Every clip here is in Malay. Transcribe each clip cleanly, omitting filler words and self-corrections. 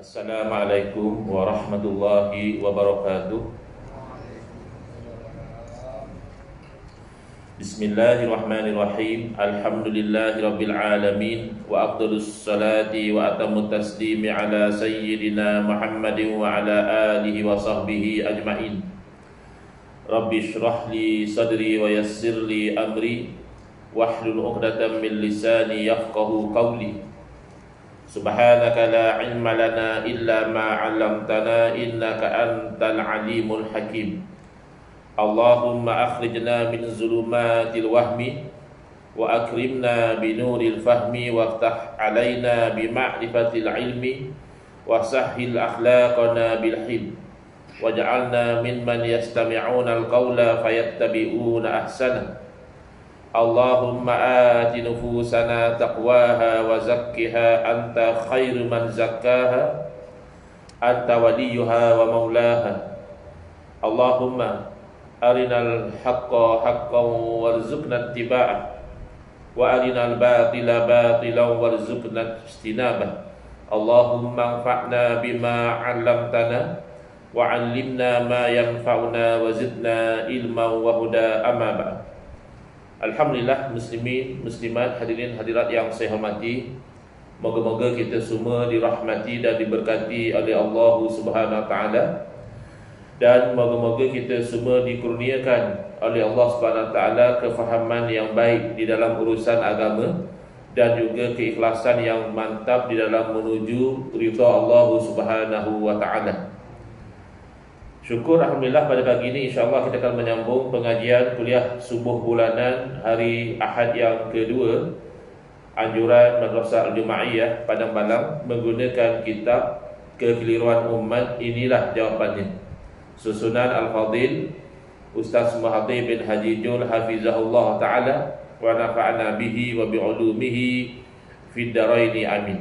Assalamualaikum warahmatullahi wabarakatuh. Bismillahirrahmanirrahim. Alhamdulillahirabbil alamin wa afdhalus salati wa atammut taslimi ala sayyidina Muhammadin wa ala alihi wa sahbihi ajmain. Rabbi shrah li sadri wa yassir li amri wahlul 'uqdatam min lisani yafqahu qawli. Subhanaka la ilma lana illa ma 'allamtana innaka antal alimul hakim. Allahumma akhrijna min zulumatil wahmi wa akrimna binuril fahmi waftah alaina bima'rifatil ilmi wa sahhil akhlaqana bil hilm waj'alna mimman yastami'una al-qawla fayattabi'una ahsana. Allahumma ati nufusana taqwaha wa zakkiha anta khairu man zakkaha anta waliyuha wa maulaha. Allahumma arinal haqqa haqqan warzuqna ittiba'ah wa arinal batila batilan warzuqna ijtinabah. Allahumma anfa'na bima 'allamtana wa 'allimna ma yanfa'una wa zidna ilman wa huda. Amma ba'd. Alhamdulillah, muslimin, muslimat, hadirin hadirat yang saya hormati, moga-moga kita semua dirahmati dan diberkati oleh Allah Subhanahu wa taala, dan moga-moga kita semua dikurniakan oleh Allah Subhanahu wa taala kefahaman yang baik di dalam urusan agama dan juga keikhlasan yang mantap di dalam menuju ridha Allah Subhanahu wa taala. Syukur alhamdulillah, pada pagi ini insya-Allah kita akan menyambung pengajian kuliah subuh bulanan hari Ahad yang kedua anjuran Madrasah Al-Jumaiyah Padang Balang menggunakan kitab Kekeliruan Umat. Inilah jawapannya, susunan Al-Fadil Ustaz Mahathir bin Haji Jul hafizahullah taala wa nafa'ana bihi wa bi'ulumihi fid dharaini amin.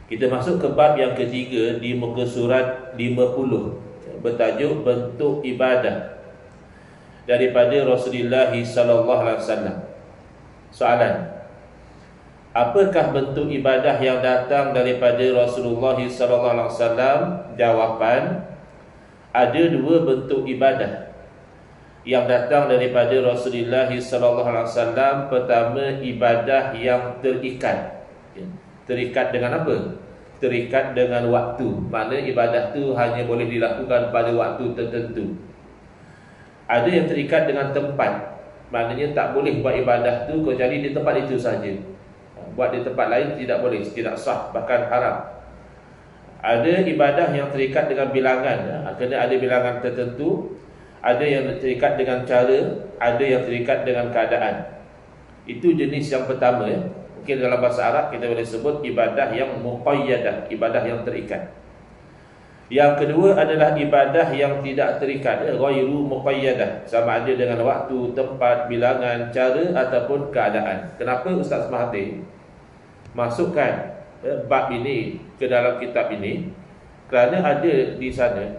Kita masuk ke bab yang ketiga di muka surat 50, bertajuk bentuk ibadah daripada Rasulullah sallallahu alaihi wasallam. Soalan: apakah bentuk ibadah yang datang daripada Rasulullah sallallahu alaihi wasallam? Jawapan: ada dua bentuk ibadah yang datang daripada Rasulullah sallallahu alaihi wasallam. Pertama, ibadah yang terikat. Terikat dengan apa? Terikat dengan waktu. Maknanya ibadah tu hanya boleh dilakukan pada waktu tertentu. Ada yang terikat dengan tempat. Maknanya tak boleh buat ibadah tu kecuali di tempat itu saja. Buat di tempat lain tidak boleh, tidak sah, bahkan haram. Ada ibadah yang terikat dengan bilangan, kena ada bilangan tertentu. Ada yang terikat dengan cara, ada yang terikat dengan keadaan. Itu jenis yang pertama ya. Mungkin dalam bahasa Arab kita boleh sebut ibadah yang muqayyadah, ibadah yang terikat. Yang kedua adalah ibadah yang tidak terikat, ghairu muqayyadah, sama ada dengan waktu, tempat, bilangan, cara ataupun keadaan. Kenapa Ustaz Mahathir masukkan bab ini ke dalam kitab ini? Kerana ada di sana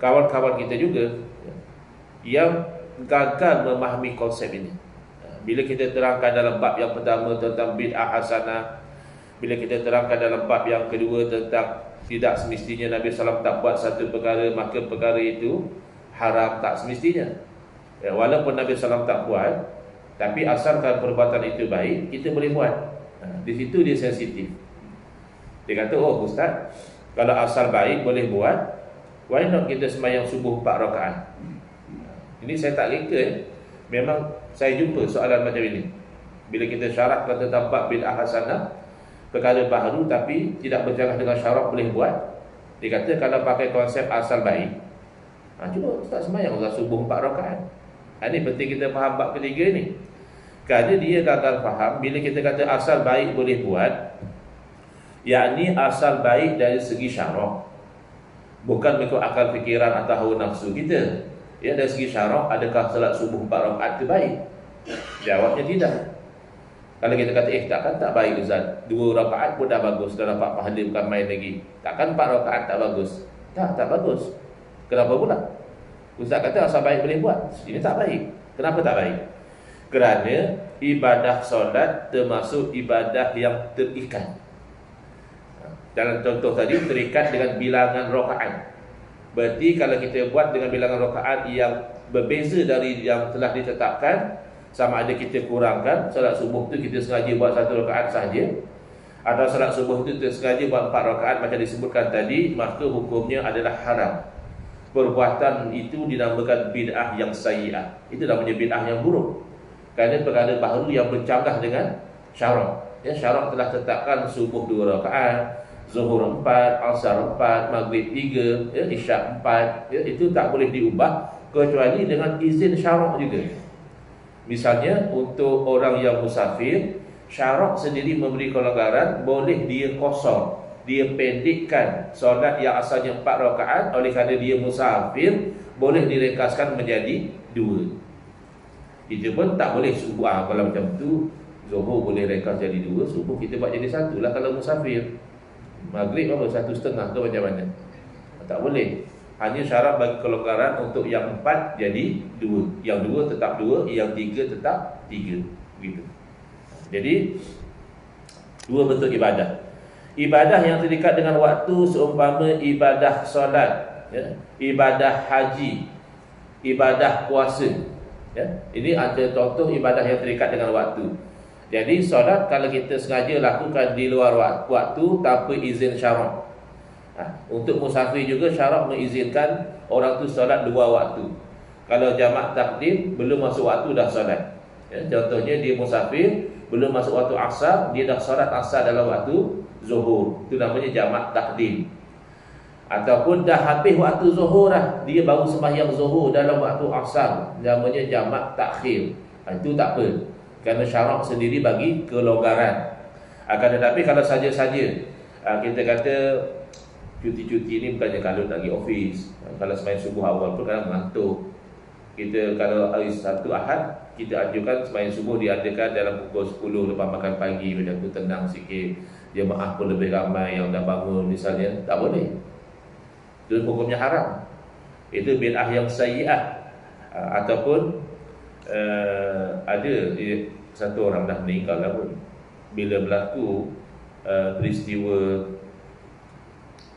kawan-kawan kita juga yang gagal memahami konsep ini. Bila kita terangkan dalam bab yang pertama tentang bid'ah hasanah, bila kita terangkan dalam bab yang kedua tentang tidak semestinya Nabi SAW tak buat satu perkara, maka perkara itu haram, tak semestinya ya, walaupun Nabi SAW tak buat, tapi asalkan perbuatan itu baik, kita boleh buat. Di situ dia sensitif. Dia kata, oh Ustaz, kalau asal baik boleh buat, why not kita sembahyang subuh 4 rakaat? Ini saya tak reka. Memang saya jumpa soalan macam ini. Bila kita syaratkan tentang bab bid'ah hasanah, perkara baru tapi tidak berjalan dengan syarat boleh buat. Dia kata kalau pakai konsep asal baik, cuba Ustaz sembahyang subuh 4 rakaat. Ini penting kita faham bab ketiga ni. Kerana dia gagal faham bila kita kata asal baik boleh buat, yakni asal baik dari segi syarak, bukan mengikut akal fikiran atau hawa nafsu kita. Ya, dari segi syarak, adakah salat subuh 4 rakaat itu baik? Jawabnya tidak. Kalau kita kata takkan tak baik Ustaz, 2 rakaat pun dah bagus, dah dapat pahala, bukan main lagi. Takkan 4 rakaat tak bagus? Tak bagus. Kenapa pula? Ustaz kata asal baik boleh buat, ini tak baik. Kenapa tak baik? Kerana ibadah solat termasuk ibadah yang terikat. dalam contoh tadi terikat dengan bilangan rakaat. Berarti kalau kita buat dengan bilangan rakaat yang berbeza dari yang telah ditetapkan, sama ada kita kurangkan solat subuh tu kita sengaja buat 1 rakaat sahaja, atau solat subuh tu kita sengaja buat 4 rakaat macam disebutkan tadi, maka hukumnya adalah haram. Perbuatan itu dinamakan bid'ah yang sayyi'ah. Itu namanya bid'ah yang buruk. Kerana perkara baru yang bercanggah dengan syarak. Ya, syarak telah tetapkan subuh 2 rakaat, zuhur 4, asar 4, maghrib 3, ya, isyak 4, ya, itu tak boleh diubah kecuali dengan izin syarak juga. Misalnya untuk orang yang musafir, syarak sendiri memberi kelonggaran, boleh dia kosor, dia pendekkan solat yang asalnya 4 rakaat, oleh kerana dia musafir boleh diringkaskan menjadi 2. Itu pun tak boleh subuh. Kalau macam tu, zuhur boleh ringkas jadi 2, subuh kita buat jadi 1 lah kalau musafir. Maghrib apa 1,5 ke macam mana? Tak boleh. Hanya syarat bagi kelonggaran untuk yang 4 jadi 2, yang 2 tetap 2, yang 3 tetap 3, begitu. Jadi 2 bentuk ibadah. Ibadah yang terikat dengan waktu seumpama ibadah solat, ya, ibadah haji, ibadah puasa, ya. Ini antara contoh ibadah yang terikat dengan waktu. Jadi solat kalau kita sengaja lakukan di luar waktu tanpa izin syarak. Untuk musafir juga syarak mengizinkan orang tu solat 2 waktu. Kalau jamak takdim belum masuk waktu dah solat, ya, contohnya dia musafir belum masuk waktu asar, dia dah solat asar dalam waktu zuhur, itu namanya jamak takdim. Ataupun dah habis waktu zuhur dah, dia baru sembahyang zuhur dalam waktu asar, namanya jamak takhir. Itu tak apa, kerana syarak sendiri bagi kelonggaran. Akan tetapi kalau saja-saja kita kata cuti-cuti ni bukannya kalau nak pergi office, kalau sembahyang subuh awal pun kadang mengantuk. Kita kalau hari Sabtu Ahad, kita anjurkan sembahyang subuh diadakan dalam pukul 10 lepas makan pagi, macam tu tenang sikit, jemaah pun lebih ramai yang dah bangun misalnya. Tak boleh, itu hukumnya haram. Itu bid'ah yang sayyi'ah. Ataupun ada satu orang dah meninggal lah pun, bila berlaku peristiwa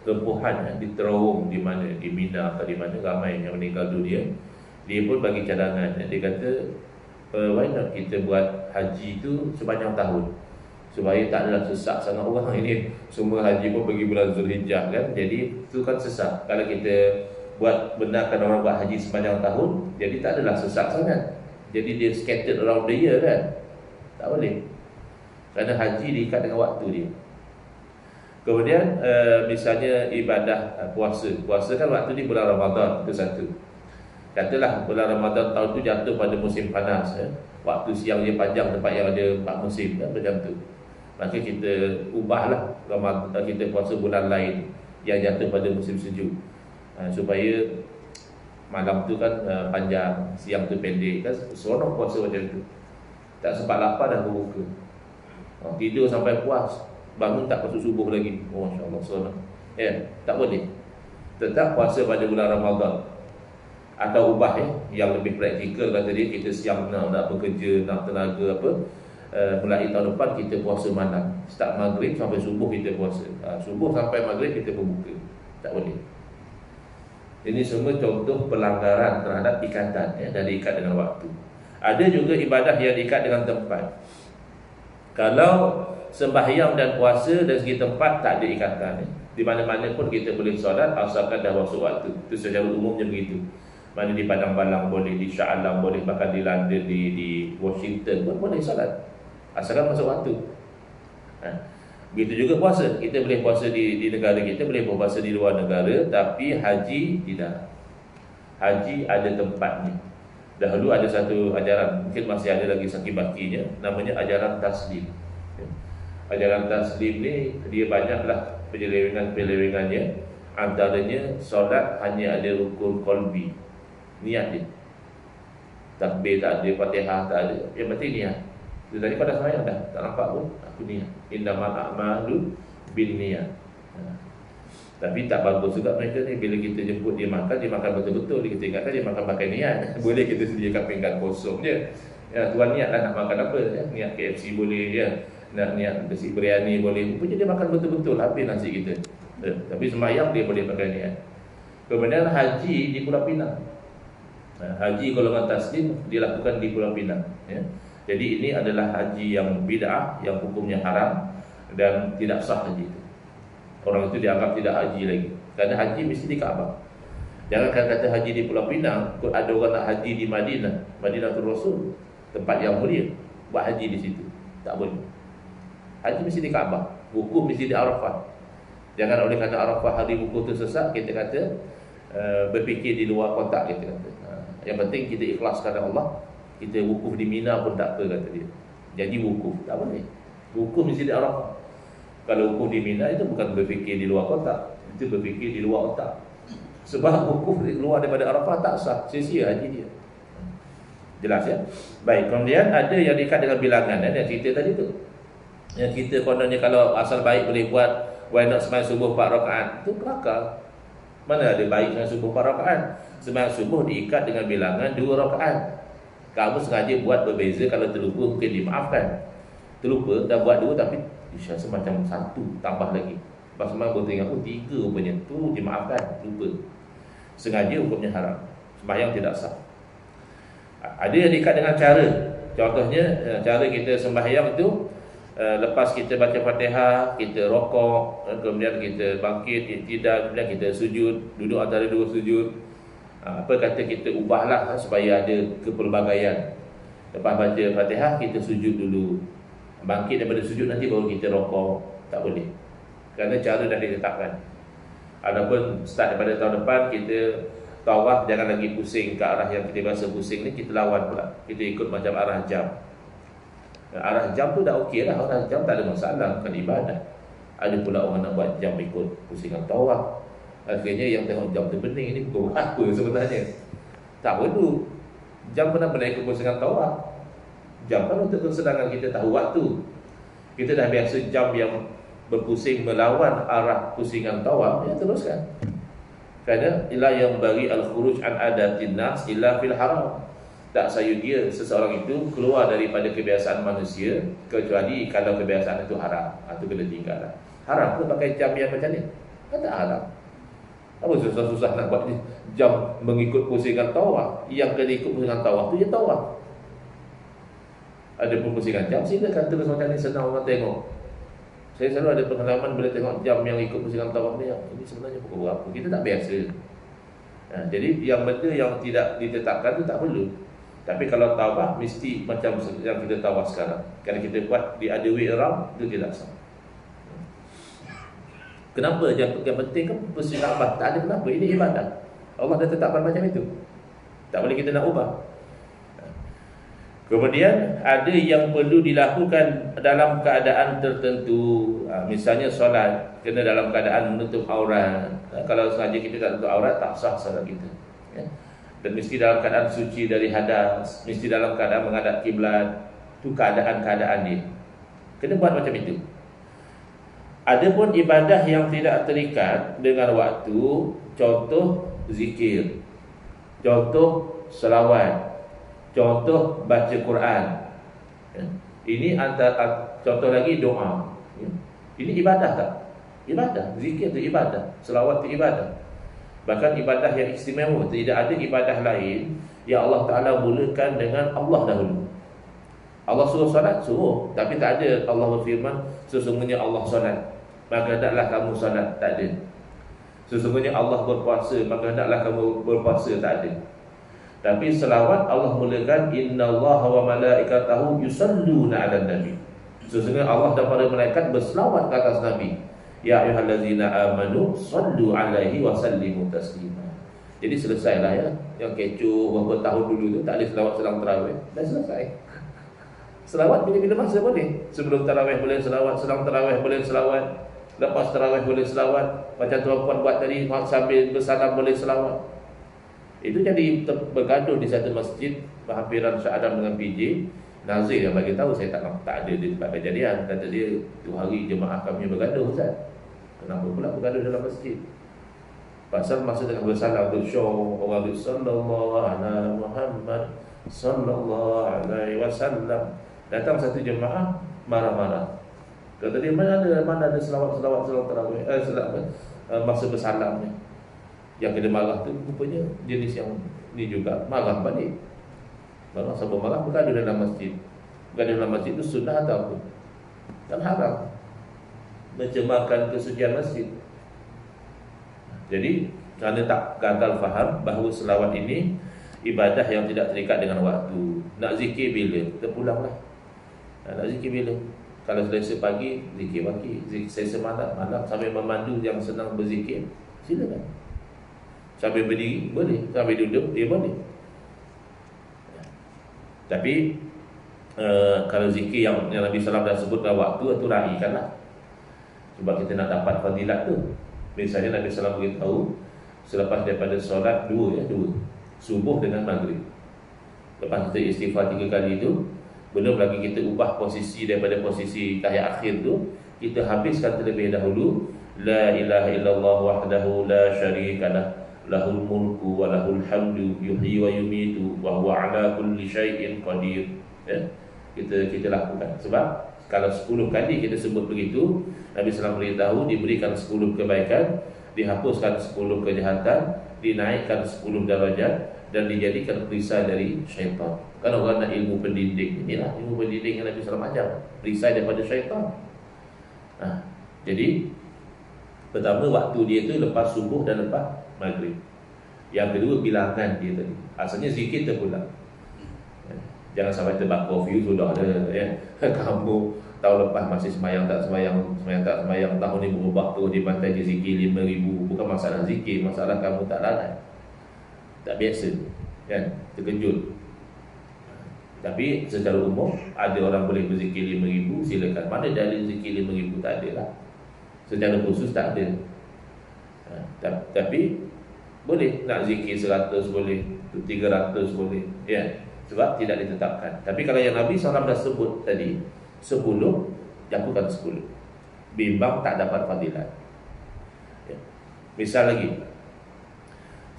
rempuhan di terowong di mana, di Mina atau di mana, ramai yang meninggal dunia, dia pun bagi cadangan. Dia kata why not kita buat haji tu sepanjang tahun, supaya tak adalah sesak sangat orang. Ini semua haji pun pergi bulan Zulhijjah kan, jadi itu kan sesak. Kalau kita buat benarkan orang buat haji sepanjang tahun, jadi tak adalah sesak sangat. Jadi dia scattered around the year kan. Tak boleh, kerana haji diikat dengan waktu dia. Kemudian misalnya ibadah puasa. Puasa kan waktu ni bulan Ramadan, itu satu. Katalah bulan Ramadan tahun tu jatuh pada musim panas, ya. Waktu siang dia panjang, tempat yang ada 4 musim, kan, macam tu. Maka kita ubahlah Ramadan, kita puasa bulan lain yang jatuh pada musim sejuk, supaya malam tu kan panjang, siang tu pendek, kan seronok puasa macam tu. Tak sempat lapar dah berbuka, tidur sampai puas, bangun tak masuk subuh lagi. Oh, masya-Allah, seronok. Ya, tak boleh. Tetap puasa pada bulan Ramadan. Atau ubah yang lebih praktikal, kata dia, kita siang nak bekerja, nak tenaga apa, mulai tahun depan kita puasa malam, start maghrib sampai subuh kita puasa, subuh sampai maghrib kita berbuka. Tak boleh. Ini semua contoh pelanggaran terhadap ikatan, ya, dan diikat dengan waktu. Ada juga ibadah yang diikat dengan tempat. Kalau sembahyang dan puasa dari segi tempat tak ada ikatan, ya. Di mana-mana pun kita boleh solat asalkan dah masuk waktu. Itu secara umumnya begitu. Mana di Padang Balang boleh, di Shah Alam boleh, bahkan di London, di Washington pun boleh solat asalkan masuk waktu. Begitu juga puasa. Kita boleh puasa di negara kita, boleh puasa di luar negara. Tapi haji tidak. Haji ada tempatnya. Dahulu ada satu ajaran, mungkin masih ada lagi sakibakinya, namanya ajaran taslim. Ajaran taslim ni dia banyaklah penyelewengan-penyelewengannya. Antaranya solat hanya ada rukun qalbi, niat dia. Takbir tak ada, Fatihah tak ada, yang penting niat. Itu tadi pada sembahyang dah tak nampak pun, aku niat. Innamal a'malu binniyat. Tapi tak bagus juga mereka ni, bila kita jemput dia makan betul-betul. Kita ingatkan dia makan pakai niat. Boleh kita sediakan pinggan kosong je, ya, tuan niat lah nak makan apa, ya. Niat KFC boleh, ya. Nak niat nasi biryani boleh, rupanya dia makan betul-betul habis nasi kita. Tapi sembahyang dia boleh pakai niat. Kemudian haji di Pulau Pinang. Haji golongan taslim dilakukan di Pulau Pinang, ya. Jadi ini adalah haji yang bid'ah, yang hukumnya haram dan tidak sah haji itu. Orang itu dianggap tidak haji lagi, karena haji mesti di Kaabah. Jangan kata haji di Pulau Pinang, ada orang nak haji di Madinah, Madinatul Rasul, tempat yang mulia, buat haji di situ. Tak boleh. Haji mesti di Kaabah, wukuf mesti di Arafah. Jangan oleh kerana Arafah hari wukuf itu sesat, kita kata berfikir di luar kotak, kita kata. Yang penting kita ikhlas kerana Allah. Kita wukuf di Mina pun tak apa, kata dia. Jadi wukuf tak boleh. Wukuf mesti di Arafah. Kalau wukuf di Mina itu bukan berfikir di luar kotak, itu berfikir di luar otak. Sebab wukuf di luar daripada Arafah tak sah, sia-sia haji dia. Jelas ya? Baik, kemudian ada yang diikat dengan bilangan, yang cerita tadi tu. Yang kita kononnya kalau asal baik boleh buat, why not sembahyang subuh 4 rakaat? Itu kelakar. Mana ada baik sembahyang subuh 4 rakaat? Sembahyang subuh diikat dengan bilangan 2 rakaat. Kamu sengaja buat berbeza, kalau terlupa mungkin dimaafkan. Terlupa dah buat 2 tapi isya semacam 1 tambah lagi. Lepas sembahyang baru teringat, 3 rupanya, tu dimaafkan, lupa. Sengaja hukumnya haram. Sembahyang tidak sah. Ada yang diikat dengan cara. Contohnya cara kita sembahyang itu, lepas kita baca Fatihah, kita rokok, kemudian kita bangkit, tidak, kemudian kita sujud, duduk antara 2 sujud. Apa kata kita ubahlah supaya ada kepelbagaian. Lepas baca Fatihah, kita sujud dulu, bangkit daripada sujud nanti baru kita rokok. Tak boleh, kerana cara dah ditetapkan. Adapun start daripada tahun depan, kita tawaf jangan lagi pusing ke arah yang kita biasa pusing ni, kita lawan pula. Kita ikut macam arah jam. Arah jam tu dah okey lah, arah jam tak ada masalah, bukan ibadah. Ada pula orang nak buat jam ikut pusingan tawaf. Akhirnya yang tengok jam tu bening, ini pukul apa sebenarnya? Tak perlu. Jam pernah ikut pusingan tawaf. Jam kan untuk kesenangan kita tahu waktu. Kita dah biasa jam yang berpusing melawan arah pusingan tawaf, ya teruskan. Kerana ila yang bagi al-khuruj an adatin nas illa fil haram. Tak sayudia seseorang itu keluar daripada kebiasaan manusia kecuali kalau kebiasaan itu haram, atau kena tinggal. Haram tu pakai jam yang macam ni? Tak haram. Apa susah-susah nak buat jam mengikut pusingan tawaf? Yang kena ikut pusingan tawaf tu je tawaf. Ada pun pusingan jam, silakan terus macam ni, senang orang tengok. Saya selalu ada pengalaman bila tengok jam yang ikut pusingan tawaf ni, ini sebenarnya pukul berapa? Kita tak biasa. Jadi yang benda yang tidak ditetapkan tu tak perlu. Tapi kalau tawaf mesti macam yang kita tawaf sekarang. Kalau kita buat di other way around, itu tidak sah. Kenapa? Yang penting kan pusingan Kaabah. Tak ada kenapa, ini ibadah. Allah dah tetapkan macam itu. Tak boleh kita nak ubah. Kemudian ada yang perlu dilakukan dalam keadaan tertentu. Misalnya solat, kena dalam keadaan menutup aurat. Kalau sengaja kita tak tutup aurat, tak sah solat kita, ya? Dan mesti dalam keadaan suci dari hadas, mesti dalam keadaan menghadap kiblat. Itu keadaan-keadaan dia. Kena buat macam itu. Adapun ibadah yang tidak terikat dengan waktu, contoh zikir, contoh selawat, contoh baca Quran, ya. Ini antara contoh lagi doa, ya. Ini ibadah tak? Ibadah. Zikir itu ibadah, selawat itu ibadah. Bahkan ibadah yang istimewa. Tidak ada ibadah lain yang Allah Ta'ala mulakan dengan Allah dahulu. Allah suruh solat, suruh. Tapi tak ada Allah berfirman, sesungguhnya Allah solat, maka hendaklah kamu solat. Tak ada. Sesungguhnya Allah berpuasa, maka hendaklah kamu berpuasa. Tak ada. Tapi selawat Allah mulakan, innallaha wa malaikatahu yusalluna 'alan nabi. Sesungguhnya Allah dan para malaikat berselawat ke atas Nabi. Ya ayyuhallazina amanu sallu 'alaihi wa sallimu taslima. Jadi selesailah, ya. Yang kecoh berapa tahun dulu tu tak ada selawat selang tarawih, dah selesai. Selawat bila-bila masa boleh. Sebelum tarawih boleh selawat, selang tarawih boleh selawat, lepas tarawih boleh selawat. Macam tuan-puan buat tadi, sambil bersalam boleh selawat. Itu jadi bergaduh di satu masjid berhampiran Shah Adam dengan PJ. Nazir yang bagi tahu, saya tak ada di tempat kejadian. Kata dia, tu hari jemaah kami bergaduh, Ustaz. Kenapa pula bergaduh dalam masjid? Pasal masa tengah bersalam tu show orang tu sallallahu ala Muhammad sallallahu alaihi wasallam. Datang satu jemaah marah-marah. Kata dia, mana ada selawat tarawih, masa bersalam ni. Yang kena marah tu rupanya jenis yang ni juga, marah balik. Marah siapa marah, bergaduh dalam masjid. Bergaduh dalam masjid tu sunnah atau apa? Dan haram mencemarkan kesucian masjid. Jadi kerana tak gagal faham bahawa selawat ini ibadah yang tidak terikat dengan waktu. Nak zikir bila? Kita pulanglah. Nak zikir bila? Kalau selesai pagi, zikir pagi. Selesai malam sambil memandu yang senang berzikir, silakan. Sambil berdiri, boleh. Sambil duduk, dia boleh. Tapi kalau zikir yang Nabi SAW dah sebut dalam waktu, itu raikanlah. Sebab kita nak dapat fadilat tu. Misalnya Nabi SAW beritahu, selepas daripada solat dua, subuh dengan maghrib. Lepas kita istighfar 3 kali tu, belum lagi kita ubah posisi daripada posisi tahiyat akhir tu, kita habiskan terlebih dahulu la ilaha illallah wahdahu la syarikalah lahul mulku wa lahul hamdu yuhyi wa yumitu wa huwa ala kulli syai'in qadir. Ya? Kita lakukan. Sebab kalau 10 kali kita sebut begitu, Nabi SAW beritahu diberikan 10 kebaikan, dihapuskan 10 kejahatan, dinaikkan 10 darajat, dan dijadikan perisai dari syaitan. Kan orang nak ilmu pendidik, inilah ilmu pendidik yang Nabi SAW ajar, perisai daripada syaitan. Jadi pertama waktu dia tu lepas subuh dan lepas maghrib. Yang kedua bilangan dia tadi. Asalnya zikir terpulang. Jangan sampai terbakar view sudah ada ya. Kamu tahun lepas masih semayang tak semayang, tahun ni berubah tu di pantai je zikir 5,000. Bukan masalah zikir, masalah kamu tak lalai, tak biasa kan, terkejut. Tapi secara umum ada orang boleh berzikir 5,000, silakan. Mana dalil zikir 5,000? Tak ada lah. Secara khusus tak ada. Tapi boleh nak zikir 100 boleh, 300 boleh ya. Sebab tidak ditetapkan. Tapi kalau yang Nabi SAW dah sebut tadi 10, lakukan 10. Bimbang tak dapat fadilat ya. Misal lagi,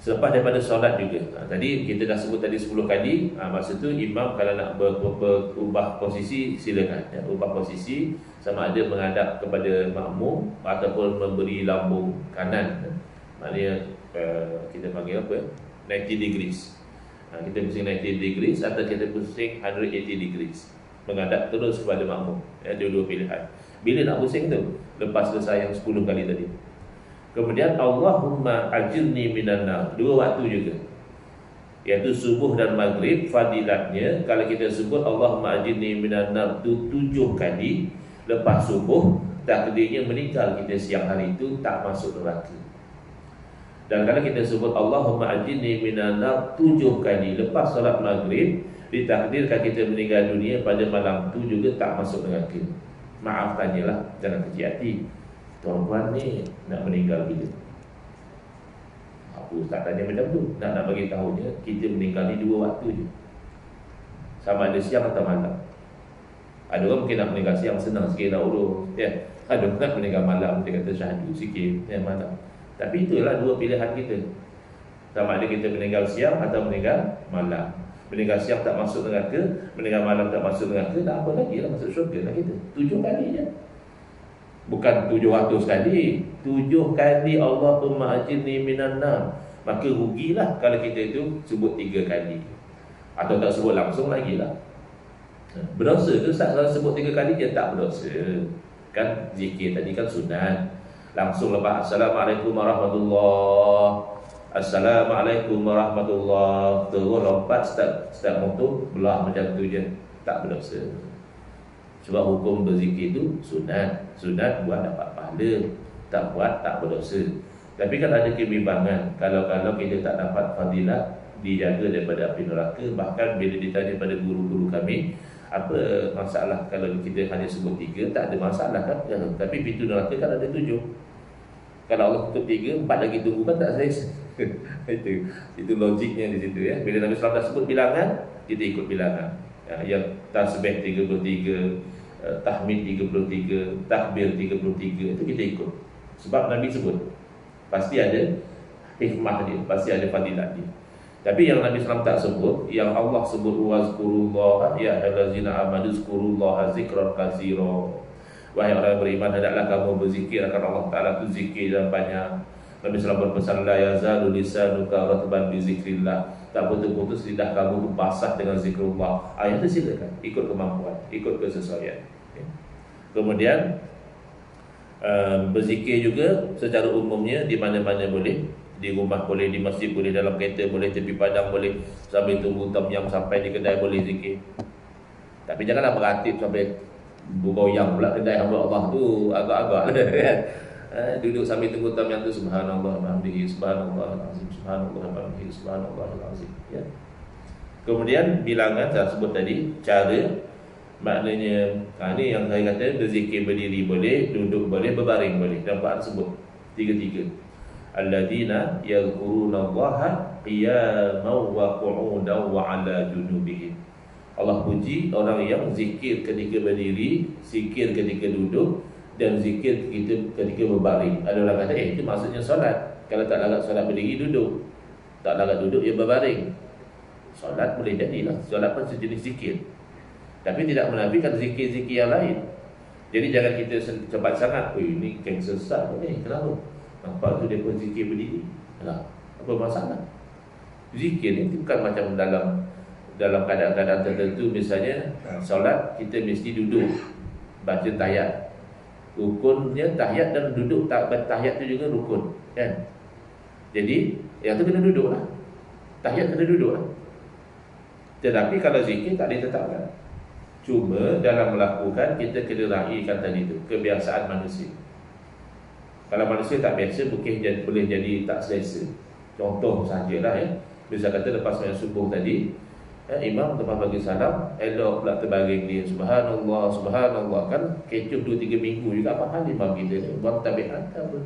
selepas daripada solat juga, tadi kita dah sebut tadi 10 kali. Masa tu imam kalau nak berubah posisi, silakan ya. Ubah posisi sama ada menghadap kepada makmum ataupun memberi lambung kanan. Maknanya kita panggil apa? 90 degrees. Kita pusing 90 degrees atau kita pusing 180 degrees, menghadap terus kepada makmum ya. Dua-dua pilihan. Bila nak pusing tu? Lepas selesai yang 10 kali tadi. Kemudian Allahumma ajirni minan nar, 2 waktu juga, iaitu subuh dan maghrib. Fadilatnya kalau kita sebut Allahumma ajirni minan nar 7 kali lepas subuh, takdirnya meninggal kita siang hari itu tak masuk neraka. Dan kalau kita sebut Allahumma ajirni minan nar 7 kali lepas solat maghrib, ditakdirkan kita meninggal dunia pada malam tu juga tak masuk neraka. Maaf tanyalah, jangan kecil hati. Tuan-tuan ni nak meninggal bila? Aku ustaz tanya macam tu. Nak bagi tahunya kita meninggal ni 2 waktu je. Sama ada siang atau malam. Ada orang mungkin nak meninggal siang, senang sikit nak urus ya. Ada orang nak meninggal malam, dia kata syahdu sikit ya, malam. Tapi itulah 2 pilihan kita. Sama ada kita meninggal siang atau meninggal malam. Meninggal siang tak masuk neraka, meninggal malam tak masuk neraka, tak apa lagi lah, masuk syurga lah kita. 7 kali je. Bukan 700 kali, 7 kali Allahumma ajirni minan nar. Maka rugilah kalau kita itu sebut 3 kali. Atau tak sebut langsung lagi lah. Berdosa ke kalau sebut 3 kali? Dia tak berdosa. Kan zikir tadi kan sunat. Langsung lepas Assalamualaikum warahmatullahi, Assalamualaikum warahmatullahi, terus lompat start motor belah macam tu je, tak berdosa. Sebab hukum berzikir itu sunat buat dapat pahala, tak buat tak berdosa. Tapi kan ada kebimbangan. Kalau kita tak dapat fadilat, dijaga daripada api neraka. Bahkan bila ditanya pada guru-guru kami, apa masalah kalau kita hanya sebut 3? Tak ada masalah kan ya. Tapi pintu neraka kan ada 7. Kalau Allah tutup 3, 4 lagi tunggu kan tak selesai. itu logiknya di situ ya. Bila Nabi SAW dah sebut bilangan, kita ikut bilangan ya. Yang tasbih 33, tahmid 33, takbir 33, itu kita ikut. Sebab Nabi sebut pasti ada hikmah dia, pasti ada fadilat dia. Tapi yang Nabi SAW tak sebut, yang Allah sebut wazkurullah ya ayyuhallazina amanu zkurullaha zikran katsira. Wahai orang yang beriman, hendaklah kamu berzikir akan Allah Ta'ala itu zikir yang banyak. Nabi SAW berpesan, la yazalu lisanuka ratban bi zikrillah. Tak putus-putus lidah kamu itu basah dengan zikrullah. Ayat itu silakan, ikut kemampuan, ikut kesesuaian. Kemudian berzikir juga secara umumnya di mana-mana boleh. Di rumah boleh, di masjid boleh, dalam kereta boleh, tepi padang boleh, sambil tunggu tom-yum sampai di kedai boleh zikir. Tapi janganlah beratib sampai bergoyang pula kedai hamba Allah tu, agak-agak kan. Duduk sambil tunggu tom-yum tu, subhanallah walhamdulillah, subhanallah alazim, subhanallah walhamdulillah, subhanallah alazim, ya. Kemudian bilangan saya sebut tadi, cara maknanya ni yang saya kata, berzikir berdiri boleh, duduk boleh, berbaring boleh. Dan Quran sebut tiga-tiga. Alladzina yadhkurunallaha qiyaman wa qu'udan wa 'ala junubihim. Allah puji orang yang zikir ketika berdiri, zikir ketika duduk, dan zikir ketika berbaring. Ada orang kata, itu maksudnya solat. Kalau tak larat solat berdiri, duduk. Tak larat duduk, ya berbaring. Solat boleh jadilah. Solat pun sejenis zikir. Tapi tidak menafikan zikir-zikir yang lain. Jadi jangan kita cepat sangat, ini geng sesat ni, kenapa? Nampak tu dia pun zikir berdiri. Alah, apa masalah? Zikir ni bukan macam dalam keadaan-keadaan tertentu. Misalnya solat kita mesti duduk baca tahiyat. Rukunnya tahiyat dan duduk tahiyat tu juga rukun, kan? Jadi yang tu kena duduk lah. Tahiyat kena duduk lah. Tetapi kalau zikir tak ditetapkan. Cuma dalam melakukan kita kena raikan tadi tu kebiasaan manusia. Kalau manusia tak biasa, boleh jadi tak selesa. Contoh sajalah ya. Bisa kata lepas sembahyang subuh tadi, imam lepas bagi salam, elok pula terbaring dia, subhanallah, subhanallah. Kan kecoh 2-3 minggu juga, apa hal imam kita ni? Buat tabiat apa?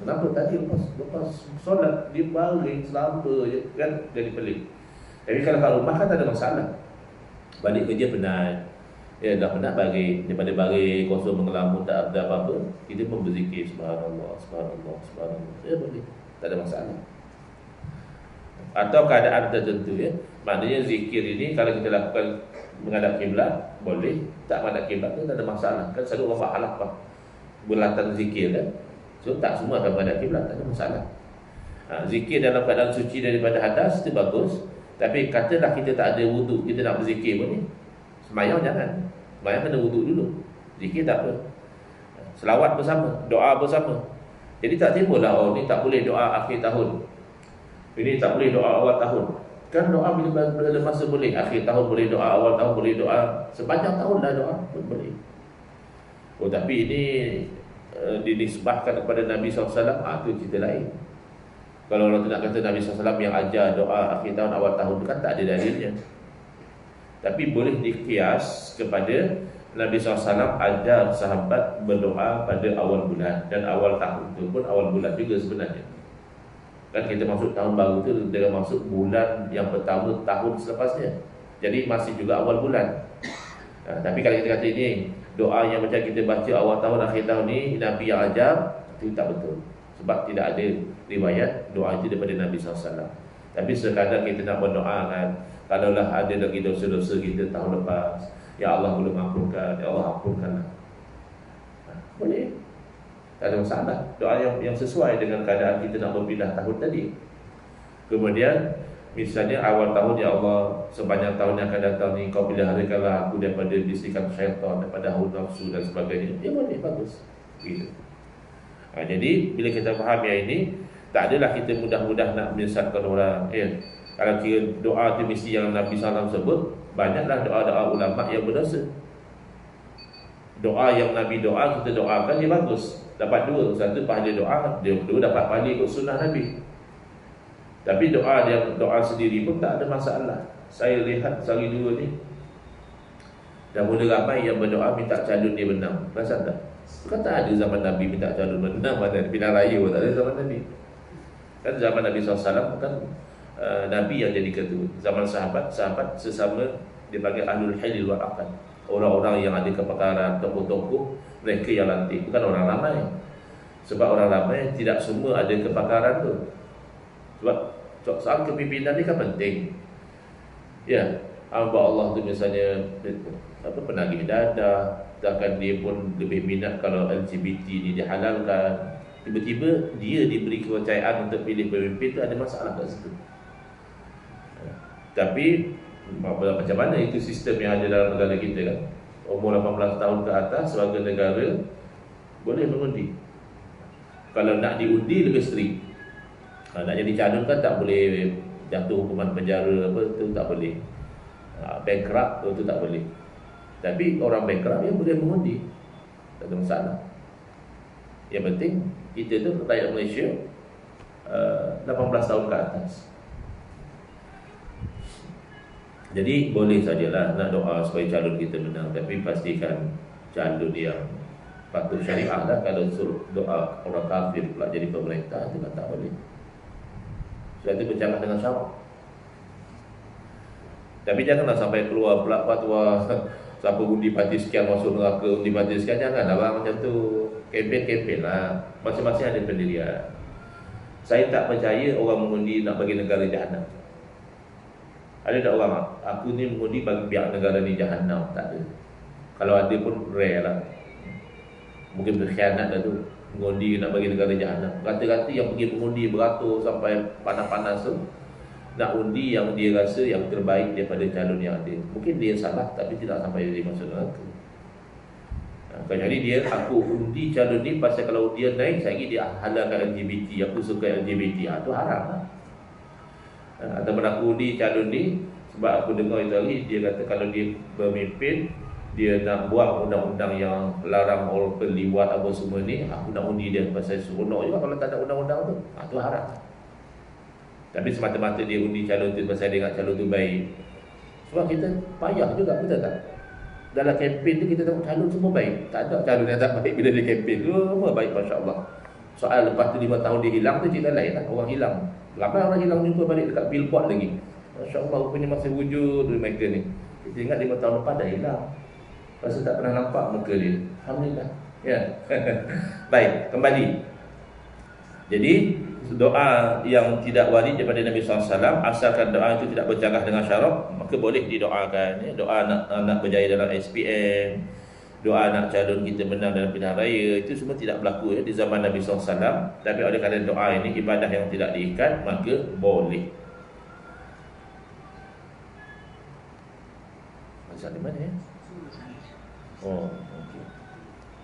Kenapa tadi lepas solat dia baring selamba je, kan? Jadi pelik. Tapi kalau kat rumah kan tak ada masalah. Balik kerja penat, ya dah penat baring, daripada baring kosong mengelamun tak ada apa-apa, kita pun berzikir subhanallah, subhanallah, subhanallah. Ya boleh, tak ada masalah. Atau keadaan tertentu ya. Maknanya zikir ini kalau kita lakukan menghadap kiblat boleh, tak menghadap kiblat tu tak ada masalah. Kan selalu orang halaf apa? Berlatan zikir kan. So tak semua akan menghadap kiblat, tak ada masalah. Zikir dalam keadaan suci daripada hadas itu bagus. Tapi katalah kita tak ada wuduk, kita nak berzikir pun ni, sembahyang jangan. Sembahyang kena wuduk dulu. Zikir tak apa. Selawat bersama, doa bersama. Jadi tak timbullah, ni tak boleh doa akhir tahun, ini tak boleh doa awal tahun. Kan doa bila masa boleh. Akhir tahun boleh doa, awal tahun boleh doa, sepanjang tahun dah doa pun boleh. Tapi ini dinisbahkan kepada Nabi SAW, itu cerita lain. Kalau orang tu nak kata Nabi SAW yang ajar doa akhir tahun, awal tahun, kan tak ada dalilnya. Tapi boleh dikias kepada Nabi SAW ajar sahabat berdoa pada awal bulan. Dan awal tahun itu pun awal bulan juga sebenarnya. Kan kita masuk tahun baru tu dengan masuk bulan yang pertama tahun selepasnya. Jadi masih juga awal bulan. Tapi kalau kita kata ini doa yang macam kita baca awal tahun akhir tahun ni Nabi yang ajar, itu tak betul. Sebab tidak ada riwayat doa itu daripada Nabi SAW. Tapi sekadar kita nak berdoa kan, kalaulah ada lagi dosa-dosa kita tahun lepas, ya Allah boleh ampunkan, ya Allah ampunkanlah, boleh, tak ada masalah. Doa yang sesuai dengan keadaan kita nak berpindah tahun tadi. Kemudian misalnya awal tahun, ya Allah sepanjang tahun yang akan datang ni Kau peliharakanlah aku daripada bisikan syaitan, daripada hawa nafsu dan sebagainya. Ya boleh, bagus gitu. Jadi bila kita faham yang ini, tak adalah kita mudah-mudah nak menyesatkan orang. Kalau kira doa tu mesti yang Nabi SAW sebut, banyaklah doa-doa ulama yang berdosa. Doa yang Nabi doa, kita doakan, dia bagus, dapat dua. Satu pahala doa, dia kedua dapat pahala ikut sunnah Nabi. Tapi doa sendiri pun tak ada masalah. Saya lihat sehari dua ni dah mula ramai yang berdoa minta calon dia menang. Perasan tak? Bukan tak ada zaman Nabi minta calon menang, mana pilihan raya pun tak ada zaman Nabi. Kan zaman Nabi SAW kan Nabi yang jadi ketua. Zaman sahabat sesama dipanggil ahlul hilal wal aqd. Orang-orang yang ada kepakaran, tokoh-tokoh, mereka yang lantik, bukan orang ramai. Sebab orang ramai tidak semua ada kepakaran tu. Sebab soal kepimpinan ni kan penting. Ya, hamba Allah tu misalnya penagih dadah, bahkan dia pun lebih minat kalau LGBT ni dihalalkan. Tiba-tiba dia diberi kepercayaan untuk pilih pemimpin tu, ada masalah kat situ. Tapi macam mana itu sistem yang ada dalam negara kita kan? Umur 18 tahun ke atas warga negara boleh mengundi. Kalau nak diundi lebih strict. Nak jadi calon kan tak boleh jatuh hukuman penjara apa tu, tak boleh. Bankrupt tu tak boleh. Tapi orang bankrupt dia boleh mengundi, tak ada masalah. Yang penting kita tu rakyat Malaysia 18 tahun ke atas. Jadi boleh sajalah nak doa supaya calon kita menang, tapi pastikan calon yang patuh syariah lah. Kalau suruh doa orang kafir pula jadi pemerintah, itu kan tak boleh. Sebab itu bercanggah dengan syarak. Tapi janganlah sampai keluar pula fatwa siapa undi parti sekian masuk neraka, undi parti sekian, janganlah bang macam tu. Kempen-kempen lah, masing-masing ada pendirian. Saya tak percaya orang mengundi nak bagi negara jahanam. Ada tak orang aku ni mengundi bagi pihak negara ni jahanam? Tak ada. Kalau ada pun rare lah. Mungkin berkhianat dah tu, mengundi nak bagi negara jahanam. Kata-kata yang pergi mengundi beratur sampai panas-panas tu, nak undi yang dia rasa yang terbaik daripada calon yang ada. Mungkin dia salah, tapi tidak sampai dia masuk neraka. Kecuali dia, aku undi calon ni pasal kalau dia naik saya dia halalkan LGBT, aku suka LGBT, itu haram lah. Ataupun aku undi calon ni sebab aku dengar itu hari dia kata kalau dia bermimpin, dia nak buat undang-undang yang larang orang liwat apa semua ni, aku nak undi dia pasal seronok juga kalau tak ada undang-undang tu. Itu haram. Tapi semata-mata dia undi calon tu pasal dia ingat calon tu baik. Sebab kita payah juga, betul tak? Dalam kempen tu kita tengok calon semua baik. Tak ada calon yang tak baik bila dia kempen. Semua baik, Masya Allah. Soal lepas tu 5 tahun dia hilang tu cerita lain lah. Orang hilang, ramai orang hilang jumpa balik dekat billboard lagi. Masya Allah, rupanya masih wujud mereka ni. Kita ingat 5 tahun lepas dah hilang, pasal tak pernah nampak muka dia. Alhamdulillah ya. Baik, kembali. Jadi doa yang tidak wajib daripada Nabi SAW, asalkan doa itu tidak bercanggah dengan syarak, maka boleh didoakan ya. Doa nak berjaya dalam SPM, doa nak calon kita menang dalam pilihan raya, itu semua tidak berlaku ya, di zaman Nabi SAW. Tapi oleh kerana doa ini ibadah yang tidak diikat, maka boleh. Masa di mana ya? Oh, okey.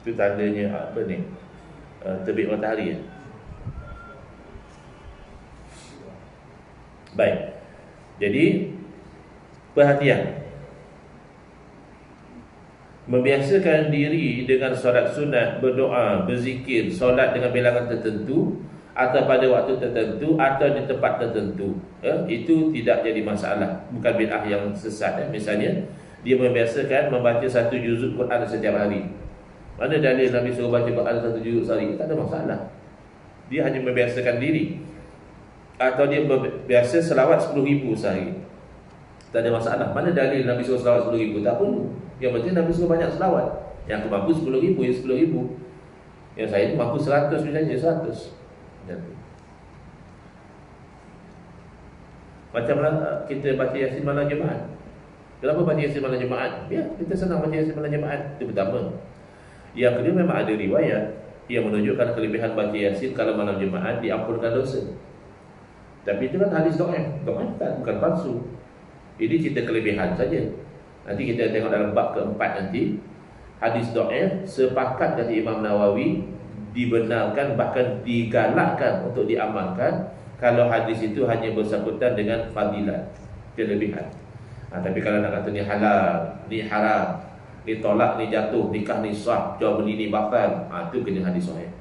Itu tandanya apa ni? Terbit matahari ya? Baik. Jadi perhatian, membiasakan diri dengan solat sunat, berdoa, berzikir, solat dengan bilangan tertentu atau pada waktu tertentu atau di tempat tertentu ya, itu tidak jadi masalah, bukan bid'ah yang sesat ya. Misalnya dia membiasakan membaca 1 juzuk Quran setiap hari. Mana dalil Nabi suruh baca Quran 1 juzuk sehari? Tak ada masalah. Dia hanya membiasakan diri. Atau dia biasa selawat 10,000 sehari, tak ada masalah. Mana dalil Nabi suruh selawat 10,000? Tak perlu. Yang penting Nabi suruh banyak selawat. Yang aku mampu 10,000, ya 10,000. Yang saya tu mampu 100 misalnya, 100. Macam mana kita baca Yasin malam Jumaat? Kenapa baca Yasin malam Jumaat? Ya, kita senang baca Yasin malam Jumaat. Itu pertama. Yang kedua, memang ada riwayat yang menunjukkan kelebihan baca Yasin kalau malam Jumaat diampunkan dosa. Tapi itu kan hadis do'if, bukan palsu. Ini cerita kelebihan saja. Nanti kita tengok dalam bab keempat nanti. Hadis do'if sepakat kata Imam Nawawi dibenarkan, bahkan digalakkan untuk diamalkan kalau hadis itu hanya bersangkutan dengan fadilat, kelebihan. Tapi kalau nak kata ni halal, ni haram, ni tolak, ni jatuh, nikah ni sah, jual beli ni batal, itu kena hadis do'if.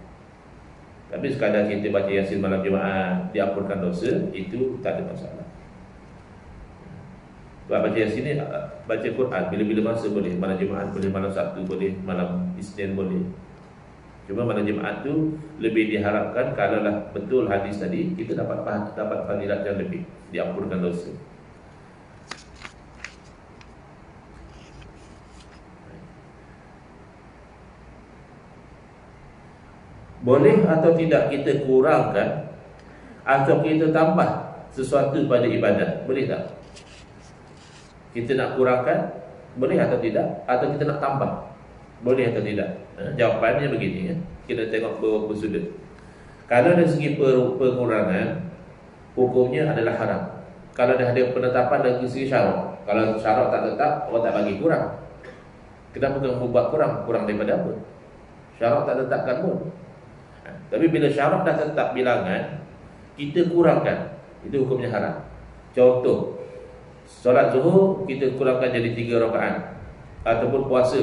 Tapi sekadar kita baca Yasin malam Jumaat diampunkan dosa, itu tak ada masalah. Sebab baca Yasin ni, baca Quran bila-bila masa boleh. Malam Jumaat boleh, malam Sabtu boleh, malam Isnin boleh. Cuma malam Jumaat tu lebih diharapkan, kalaulah betul hadis tadi, kita dapat fadilat yang lebih, diampunkan dosa. Boleh atau tidak kita kurangkan atau kita tambah sesuatu pada ibadat? Boleh tak? Kita nak kurangkan, boleh atau tidak? Atau kita nak tambah, boleh atau tidak? Jawapannya begini ya. Kita tengok beberapa sudut. Kalau dari segi pengurangan, hukumnya adalah haram. Kalau dah ada penetapan dari segi syarak, kalau syarak tak tetap, Allah tak bagi kurang. Kenapa kena buat kurang? Kurang daripada apa? Syarak tak tetapkan pun. Tapi bila syarak dah tetap bilangan, kita kurangkan, itu hukumnya haram. Contoh, solat zuhur kita kurangkan jadi 3 rakaat, ataupun puasa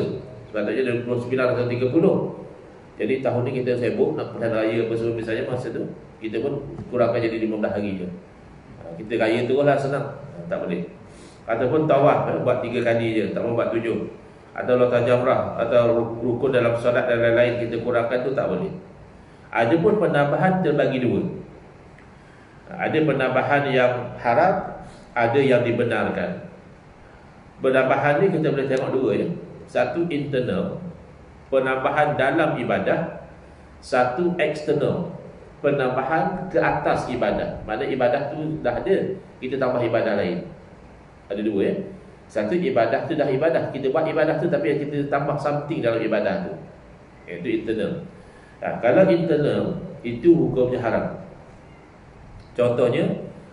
sepatutnya dari 29 atau 30. Jadi tahun ni kita sibuk nak pilihan raya apa semua misalnya, masa tu kita pun kurangkan jadi 15 hari je. Kita raya tu lah senang. Tak boleh. Ataupun tawaf buat 3 kali je, tak mau buat 7. Atau lontar jamrah atau rukun dalam solat dan lain-lain kita kurangkan, tu tak boleh. Ada pun penambahan terbagi dua. Ada penambahan yang haram, ada yang dibenarkan. Penambahan ni kita boleh tengok dua ya. Satu internal, penambahan dalam ibadah. Satu eksternal, penambahan ke atas ibadah. Mana ibadah tu dah ada, kita tambah ibadah lain. Ada dua ya. Satu, ibadah tu dah ibadah, kita buat ibadah tu, tapi kita tambah something dalam ibadah tu. Itu internal. Kalau internal, itu hukumnya haram. Contohnya,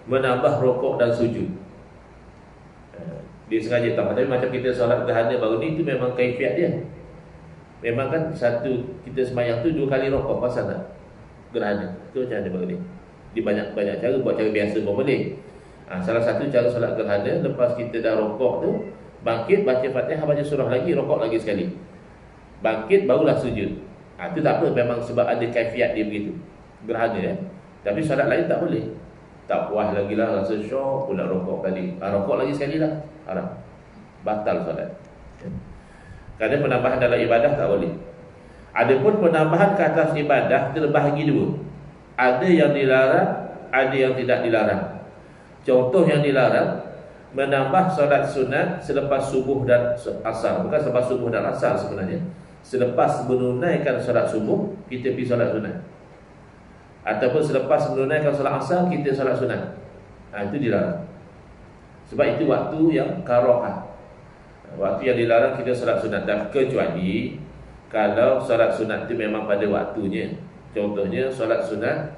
menambah rokok dan sujud. Dia sengaja tambah. Tapi macam kita solat gerhana baru ni, itu memang kaifiat dia. Memang kan satu, kita sembahyang tu 2 kali rokok, pasal tak? Gerhana. Itu macam mana baru ni? Di banyak-banyak cara, buat cara biasa pun boleh. Salah satu cara solat gerhana, lepas kita dah rokok tu, bangkit, baca Fatihah, baca surah lagi, rokok lagi sekali. Bangkit, barulah sujud. Itu tak apa, memang sebab ada kaifiat dia begitu. Gerhana ya. Tapi solat lain tak boleh. Tak puas lagi lah, rasa syok, pula rokok kali. Rokok lagi sekali lah, haram. Batal solat. Kerana penambahan dalam ibadah tak boleh. Adapun penambahan ke atas ibadah terbahagi dua. Ada yang dilarang, ada yang tidak dilarang. Contoh yang dilarang, menambah solat sunat selepas subuh dan asar. Bukan selepas subuh dan asar sebenarnya. Selepas menunaikan solat subuh, kita pergi solat sunat. Ataupun selepas menunaikan solat asar, kita solat sunat. Itu dilarang. Sebab itu waktu yang karahah. Waktu yang dilarang kita solat sunat. Dan kecuali kalau solat sunat itu memang pada waktunya. Contohnya solat sunat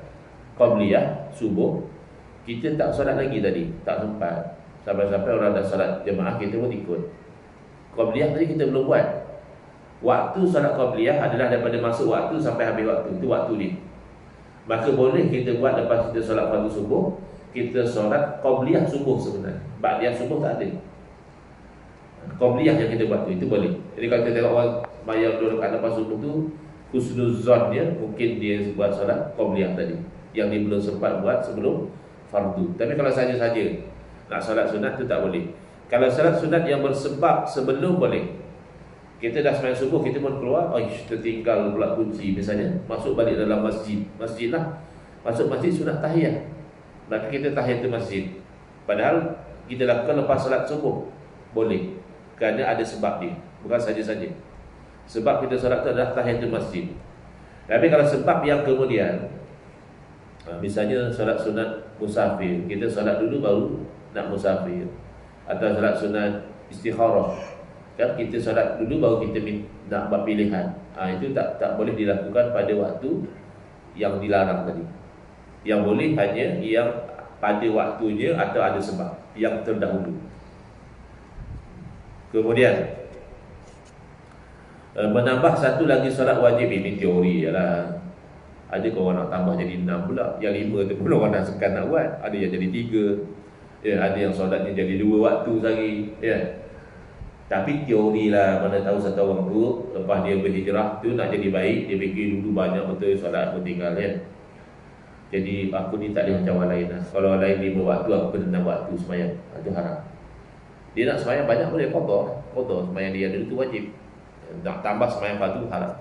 qabliyah subuh, kita tak solat lagi tadi, tak sempat. Sampai-sampai orang dah solat jemaah, kita pun ikut. Qabliyah tadi kita belum buat. Waktu solat qabliyah adalah daripada masuk waktu sampai habis waktu. Itu waktu dia. Maka boleh kita buat lepas kita solat fardu subuh, kita solat qabliyah subuh sebenarnya. Ba'diyah subuh tak ada. Qabliyah yang kita buat tu, itu boleh. Jadi kalau kita tengok orang mayang 2 rakaat lepas subuh tu, husnuzon dia, mungkin dia buat solat qabliyah tadi, yang dia belum sempat buat sebelum fardu. Tapi kalau saja-saja nak solat sunat tu tak boleh. Kalau solat sunat yang bersebab sebelum boleh. Kita dah sembahyang subuh, kita pun keluar, tertinggal pula kunci misalnya, masuk balik dalam masjid. Masjid lah, masuk masjid sunat tahiyat, maka kita tahiyat masjid. Padahal kita lakukan lepas solat subuh, boleh. Kerana ada sebab dia, bukan saja-saja. Sebab kita solat tu adalah tahiyat masjid. Tapi kalau sebab yang kemudian, misalnya solat sunat musafir, kita solat dulu baru nak musafir. Atau solat sunat istikharah, kan kita solat dulu baru kita nak buat pilihan. Itu tak boleh dilakukan pada waktu yang dilarang tadi. Yang boleh hanya yang pada waktunya atau ada sebab yang terdahulu. Kemudian menambah satu lagi solat wajib, ini teori je lah. Ada orang nak tambah jadi 6 pula. Yang 5 tu pun orang dah sekan nak buat. Ada yang jadi 3 ya, ada yang solatnya jadi 2 waktu sehari ya. Tapi teori lah, mana tahu satu orang tu lepas dia berhijrah tu nak jadi baik, dia fikir dulu banyak betul solat aku tinggal ya. Jadi aku ni tak boleh macam orang lain lah. Kalau orang lain 5 waktu, aku kena 6 waktu sembahyang. Itu haram. Dia nak sembahyang banyak boleh, qada sembahyang dia dulu tu wajib. Nak tambah sembahyang fardu haram.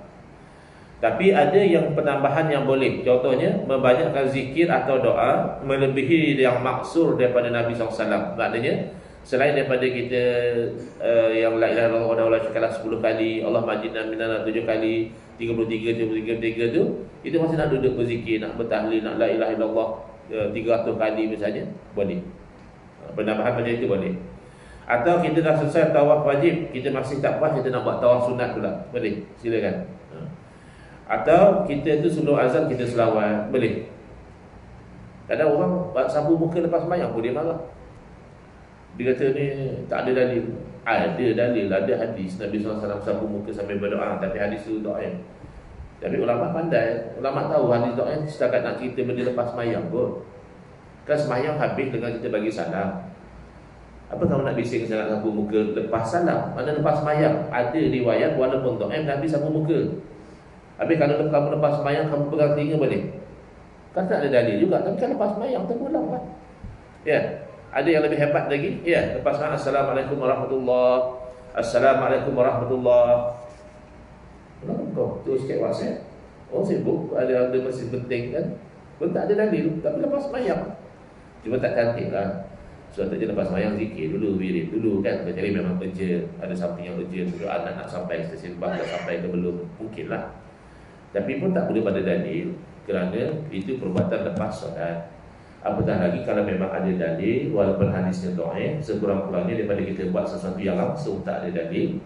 Tapi ada yang penambahan yang boleh. Contohnya membanyakkan zikir atau doa melebihi yang maksur daripada Nabi SAW. Maknanya selain daripada kita yang la ilaha illallah wa la syarika lah 10 kali, Allah majidna minna 7 kali, 33 tu, itu masih nak duduk berzikir, nak bertahlil, nak la ilaha illallah 300 kali misalnya, boleh. Penambahan macam itu boleh. Atau kita dah selesai tawaf wajib, kita masih tak puas, kita nak buat tawaf sunat pula, boleh, silakan. Atau kita tu sebelum azan kita selawat, boleh. Kadang orang sapu muka lepas sembahyang pun dia marah. Dia kata ni tak ada dalil. Ada dalil, ada hadis Nabi SAW sapu muka sambil berdoa, tapi hadis tu doa. Tapi ulama pandai, ulama tahu hadis doa setakat nak cerita benda lepas sembahyang pun. Kan sembahyang habis dengan kita bagi salam. Apa kamu nak bising sangat sapu muka lepas salam? Mana lepas sembahyang? Ada riwayat walaupun doa Nabi sapu muka. Habis kalau kamu lepas sembahyang kamu pegang telinga boleh? Kan tak ada dalil juga, tapi kan lepas sembahyang terpulang kan. Ya. Ada yang lebih hebat lagi? Ya, lepas sembahyang Assalamualaikum warahmatullahi. Assalamualaikum warahmatullahi. Kau terus cek WhatsApp. Oh sibuk, ada masih penting kan? Pun tak ada dalil, tapi lepas sembahyang. Cuma tak cantik lah. So tak je lepas sembahyang zikir dulu, wirid dulu kan. Kecuali memang kerja, ada something yang urgent, anak nak sampai stesen bas, dah sampai ke belum, mungkin lah. Tapi pun tak boleh pada dalil, kerana itu perbuatan lepas solat. Apatah lagi kalau memang ada dalil, walaupun hadisnya dhaif, sekurang-kurangnya daripada kita buat sesuatu yang langsung tak ada dalil.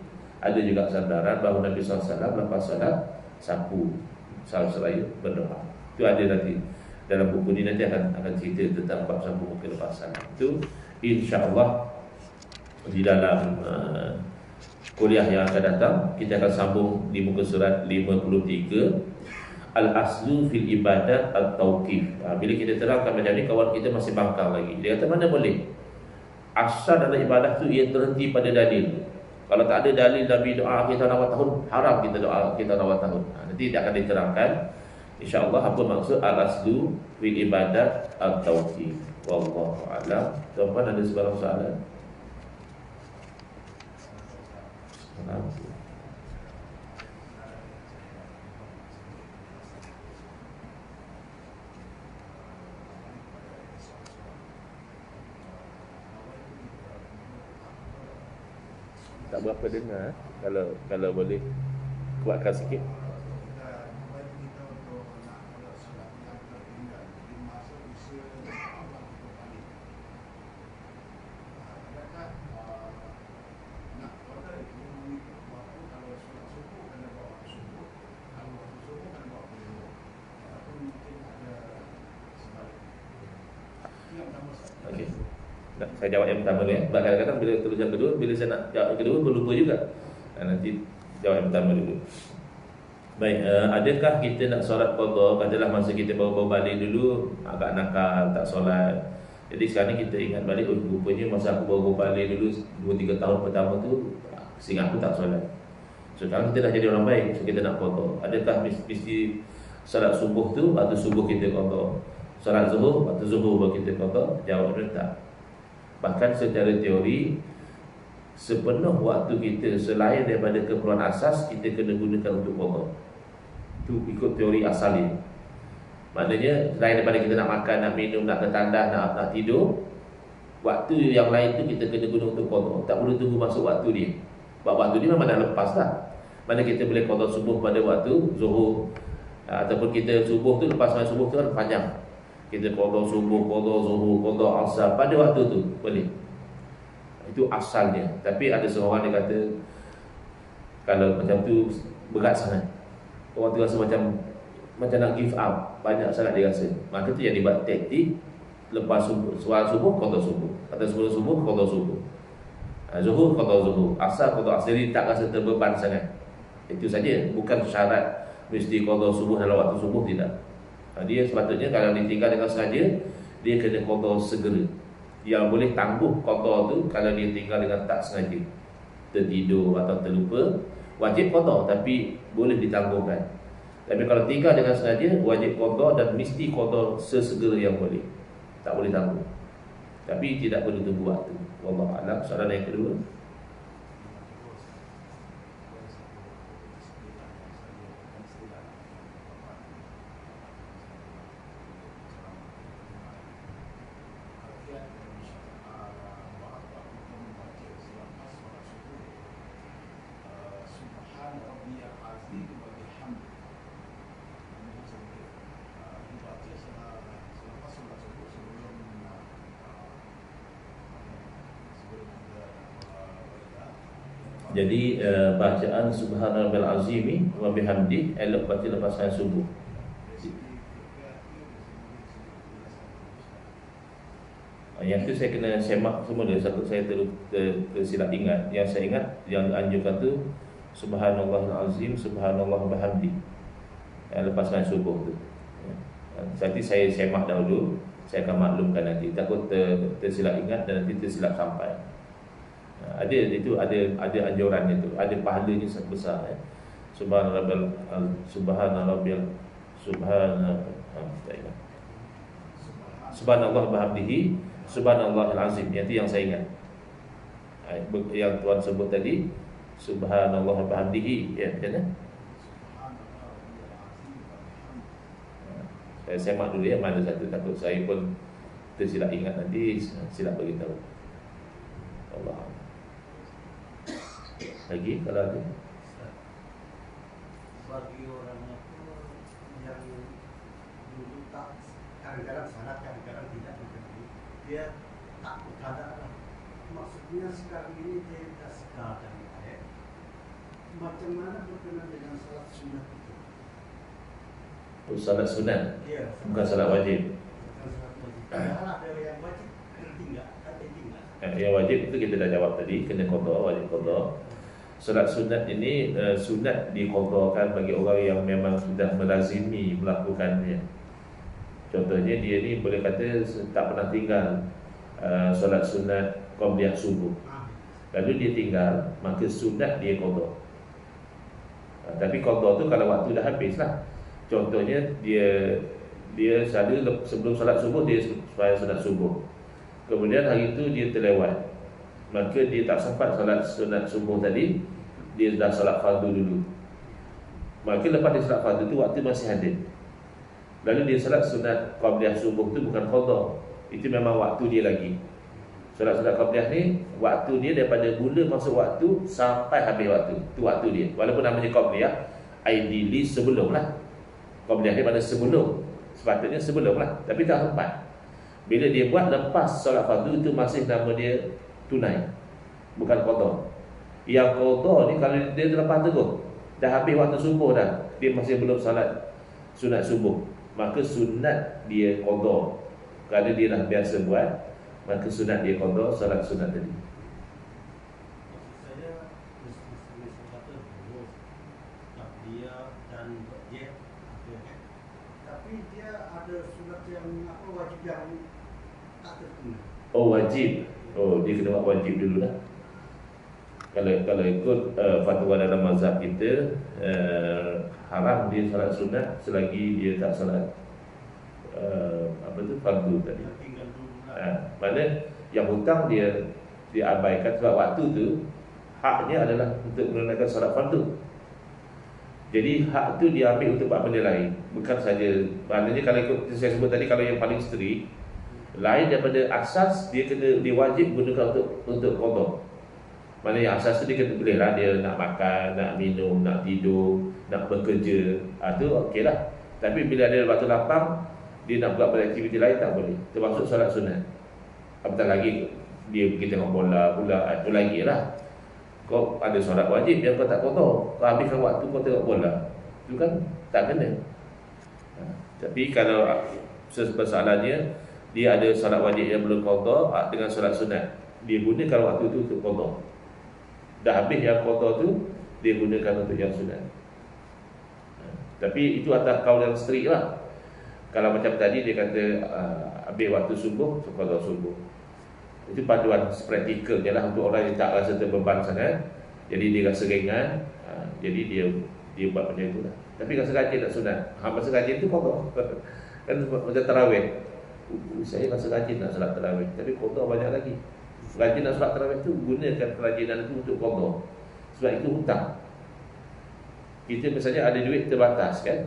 Ada juga sandaran bahawa Nabi SAW lepas solat sapu seraya berdoa. Itu ada nanti dalam buku ni, nanti akan cerita tentang bab sapu muka lepas salat. Itu insya-Allah di dalam kuliah yang akan datang kita akan sambung di muka surat 53, Al-aslu fil ibadat at-tauqif. Bila kita terangkan macam ni, kawan kita masih bangkang lagi. Dia kata mana boleh? Asal dalam ibadah tu ia terhenti pada dalil. Kalau tak ada dalil Nabi doa kita awal tahun, haram kita doa kita awal tahun. Nanti dia akan diterangkan insya-Allah apa maksud al-aslu fil ibadat at-tauqif. Wallahu a'lam. Tuan-tuan ada sebarang soalan? Tak berapa dengar. Kalau boleh kuatkan sikit. Okey. Saya jawab yang pertama dulu ya. Sebab kadang-kadang bila terus yang kedua, bila saya nak jawab yang kedua berlupa juga. Nanti jawab yang pertama dulu. Baik, adakah kita nak solat qada? Katalah masa kita baru balik dulu agak nakal, tak solat. Jadi sekarang kita ingat balik, oh rupanya masa aku baru balik dulu 2-3 tahun pertama tu sehingga aku tak solat. So sekarang kita dah jadi orang baik, so kita nak qada. Adakah mesti solat subuh tu atau subuh kita qada? Solat zuhur atau zuhur baru kita qada? Jawabnya tak. Bahkan secara teori, sepenuh waktu kita selain daripada keperluan asas, kita kena gunakan untuk qada. Itu ikut teori asalnya. Maknanya selain daripada kita nak makan, nak minum, nak tertandah, nak tidur, waktu yang lain tu kita kena guna untuk qada. Tak boleh tunggu masuk waktu dia. Sebab waktu dia memang dah lepas dah. Mana kita boleh qada subuh pada waktu zuhur, ataupun kita subuh tu, lepas main subuh tu kan panjang. Kita qada subuh, qada zuhur, qada asar pada waktu tu boleh. Itu asalnya. Tapi ada seorang yang kata kalau macam tu berat sangat, orang tu rasa macam nak give up, banyak sangat dia rasa. Maka tu yang dibuat taktik, lepas subuh, soal subuh qada subuh, atau sebelum subuh qada subuh, zuhur qada zuhur, asar qada asar. Jadi tak rasa terbeban sangat. Itu saja, bukan syarat mesti qada subuh dalam waktu subuh, tidak. Dia sepatutnya kalau ditinggal dengan sengaja, dia kena qada segera. Yang boleh tangguh qada tu kalau dia tinggal dengan tak sengaja, tertidur atau terlupa, wajib qada tapi boleh ditangguhkan. Tapi kalau tinggal dengan sengaja, wajib qada dan mesti qada sesegera yang boleh. Tak boleh tangguh. Tapi tidak boleh tunggu waktu. Wallahu a'lam. Soalan yang kedua. Jadi bacaan Subhanallah azimi wa bihamdi elok baca lepas salat subuh. Yang tu saya kena semak semua dia, takut saya tersilap ingat. Yang saya ingat yang dianjurkan tu Subhanallahil azim, Subhanallah bihamdi lepas salat subuh tu. Nanti saya semak dahulu, saya akan maklumkan nanti. Takut tersilap ingat dan nanti tersilap sampai. Ada itu, ada anjuran itu, ada pahalanya sangat besar. Subhanallah, Subhanallah bihamdihi, Subhanallahil azim. Itu yang saya ingat. Yang tuan sebut tadi, Subhanallah bihamdihi, ya, macam mana? Saya semak dulu ya mana satu, takut saya pun tersilap ingat nanti silap beritahu. Allah. Lagi kalau ada bagi orang yang dulu tak, kadang-kadang salah, kadang-kadang tidak mengerti, dia takut ada. Maksudnya sekarang ini dia tidak sedar dan baik. Macam mana berkenaan dengan salat sunat itu? salat sunat, Ya, bukan salat wajib. bukan salat wajib. Padahal ada yang wajib tertinggal, tak tertinggal. Yang wajib itu kita dah jawab tadi, kena qada, wajib qada. Salat sunat ini sunat diqadakan bagi orang yang memang sudah melazimi melakukannya. Contohnya dia ni boleh kata tak pernah tinggal solat sunat qabliyah subuh. Lalu dia tinggal, maka sunat dia qada. Tapi qada tu kalau waktu dah habis lah. Contohnya dia selalu sebelum solat subuh dia supaya solat subuh. Kemudian hari itu dia terlewat, maka dia tak sempat solat sunat subuh tadi, dia dah solat fardu dulu. Maka lepas dia solat fardu tu waktu masih ada. Lalu dia solat sunat qabliyah subuh tu bukan qada. Itu memang waktu dia lagi. Solat-solat qabliyah ni waktu dia daripada mula masuk waktu sampai habis waktu. Tu waktu dia. Walaupun namanya qabliyah, ideally sebelum lah. Qabliyah ni pada sebelum. Sepatutnya sebelum lah, tapi tak sempat. Bila dia buat lepas solat fardu itu masih nama dia tunai, bukan qada. Yang qada ni kalau dia terlepas terus, dah habis waktu subuh dah, dia masih belum solat sunat subuh, maka sunat dia qada. Kerana dia dah biasa buat, maka sunat dia qada solat sunat tadi. Maksud saya, misalnya kata dulu, takbiyah dan dia, tapi dia ada sunat yang apa wajib yang tak terkena. Oh wajib. Oh dia kena buat wajib dulu lah. Kalau ikut fatwa dalam mazhab kita, haram dia solat sunat selagi dia tak solat apa tu fardu tadi. Tinggal dulu lah. Mana yang hutang dia abaikan sebab waktu tu haknya adalah untuk menunaikan solat fardu. Jadi hak tu dia ambil untuk buat benda lain, bukan saja. Maknanya kalau ikut saya sebut tadi, kalau yang paling strict, lain daripada asas, dia wajib gunakan untuk qada. Maknanya asas tu dia kena boleh lah, dia nak makan, nak minum, nak tidur, nak bekerja, tu okey lah. Tapi bila ada waktu lapang, dia nak buat aktiviti lain tak boleh, termasuk solat sunat. Apatah lagi dia pergi tengok bola pula, itu lagi lah. Kau ada solat wajib yang kau tak qada, kau habiskan waktu kau tengok bola, itu kan tak kena. Tapi kalau persoalannya dia ada solat wajib yang belum qada dengan solat sunat, dia gunakan waktu itu untuk qada. Dah habis yang qada tu, dia gunakan untuk yang sunat. Tapi itu atas kaul yang strict lah. Kalau macam tadi dia kata ambil waktu subuh, qada subuh. Itu panduan praktikalnya lah untuk orang yang tak rasa terbeban sangat. Jadi dia rasa ringan, jadi dia buat macam itu lah. Tapi rasa rajin nak sunat, masa rajin tu qada. Kan macam tarawih, saya rasa rajin nak solat tarawih, tapi qada banyak lagi. Rajin nak solat tarawih tu, gunakan kerajinan itu untuk qada. Sebab itu hutang. Kita misalnya ada duit terbatas kan,